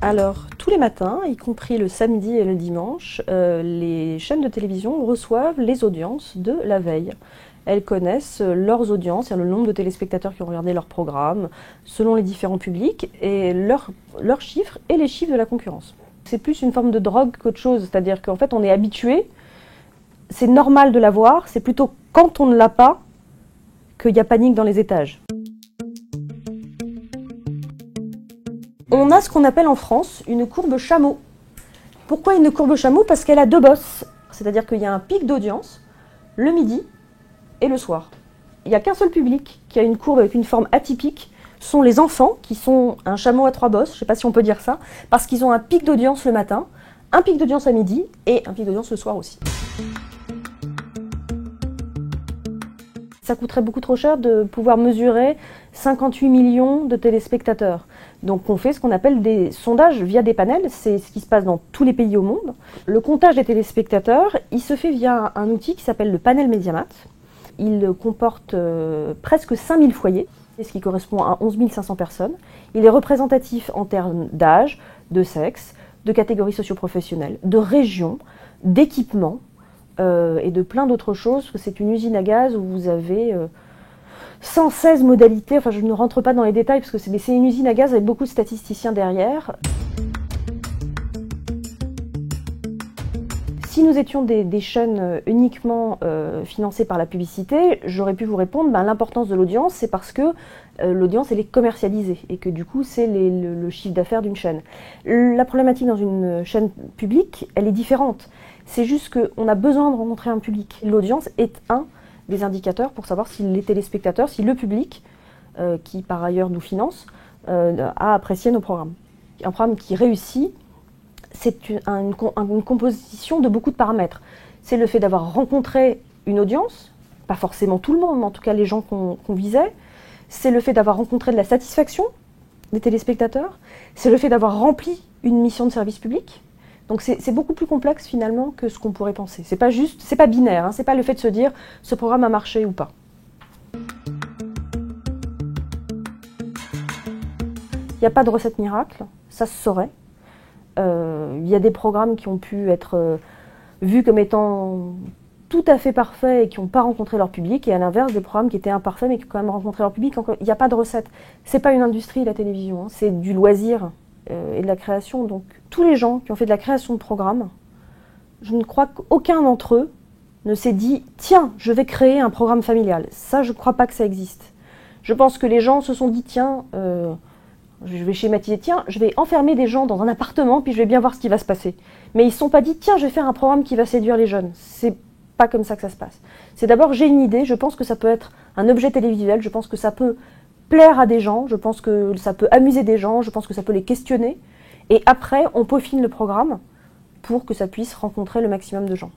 Alors, tous les matins, y compris le samedi et le dimanche, les chaînes de télévision reçoivent les audiences de la veille. Elles connaissent leurs audiences, c'est-à-dire le nombre de téléspectateurs qui ont regardé leur programme, selon les différents publics, et leurs chiffres et les chiffres de la concurrence. C'est plus une forme de drogue qu'autre chose, c'est-à-dire qu'en fait on est habitué, c'est normal de l'avoir, c'est plutôt quand on ne l'a pas qu'il y a panique dans les étages. On a ce qu'on appelle en France une courbe chameau. Pourquoi une courbe chameau? Parce qu'elle a deux bosses, c'est-à-dire qu'il y a un pic d'audience le midi et le soir. Il n'y a qu'un seul public qui a une courbe avec une forme atypique, ce sont les enfants qui sont un chameau à trois bosses, je ne sais pas si on peut dire ça, parce qu'ils ont un pic d'audience le matin, un pic d'audience à midi et un pic d'audience le soir aussi. Ça coûterait beaucoup trop cher de pouvoir mesurer 58 millions de téléspectateurs. Donc on fait ce qu'on appelle des sondages via des panels, c'est ce qui se passe dans tous les pays au monde. Le comptage des téléspectateurs, il se fait via un outil qui s'appelle le panel Mediamat. Il comporte presque 5000 foyers, ce qui correspond à 11 500 personnes. Il est représentatif en termes d'âge, de sexe, de catégories socio-professionnelles, de région, d'équipement, et de plein d'autres choses. C'est une usine à gaz où vous avez 116 modalités, enfin je ne rentre pas dans les détails parce que c'est une usine à gaz avec beaucoup de statisticiens derrière. Si nous étions des chaînes uniquement financées par la publicité, j'aurais pu vous répondre, l'importance de l'audience, c'est parce que l'audience elle est commercialisée et que du coup c'est le chiffre d'affaires d'une chaîne. La problématique dans une chaîne publique, elle est différente. C'est juste qu'on a besoin de rencontrer un public. L'audience est un des indicateurs pour savoir si les téléspectateurs, si le public, qui par ailleurs nous finance, a apprécié nos programmes. Un programme qui réussit, c'est une composition de beaucoup de paramètres. C'est le fait d'avoir rencontré une audience, pas forcément tout le monde, mais en tout cas les gens qu'on visait. C'est le fait d'avoir rencontré de la satisfaction des téléspectateurs. C'est le fait d'avoir rempli une mission de service public. Donc c'est beaucoup plus complexe finalement que ce qu'on pourrait penser. C'est pas juste, c'est pas binaire, hein, c'est pas le fait de se dire ce programme a marché ou pas. Il n'y a pas de recette miracle, ça se saurait. Il y a des programmes qui ont pu être vus comme étant tout à fait parfaits et qui n'ont pas rencontré leur public, et à l'inverse des programmes qui étaient imparfaits mais qui ont quand même rencontré leur public. Il n'y a pas de recette. C'est pas une industrie la télévision, hein, c'est du loisir et de la création. Donc tous les gens qui ont fait de la création de programmes, je ne crois qu'aucun d'entre eux ne s'est dit « Tiens, je vais créer un programme familial ». Ça, je ne crois pas que ça existe. Je pense que les gens se sont dit « Tiens, je vais schématiser, tiens, je vais enfermer des gens dans un appartement puis je vais bien voir ce qui va se passer ». Mais ils ne se sont pas dit « Tiens, je vais faire un programme qui va séduire les jeunes ». C'est pas comme ça que ça se passe. C'est d'abord, j'ai une idée, je pense que ça peut être un objet télévisuel, je pense que ça peut plaire à des gens, je pense que ça peut amuser des gens, je pense que ça peut les questionner. Et après, on peaufine le programme pour que ça puisse rencontrer le maximum de gens.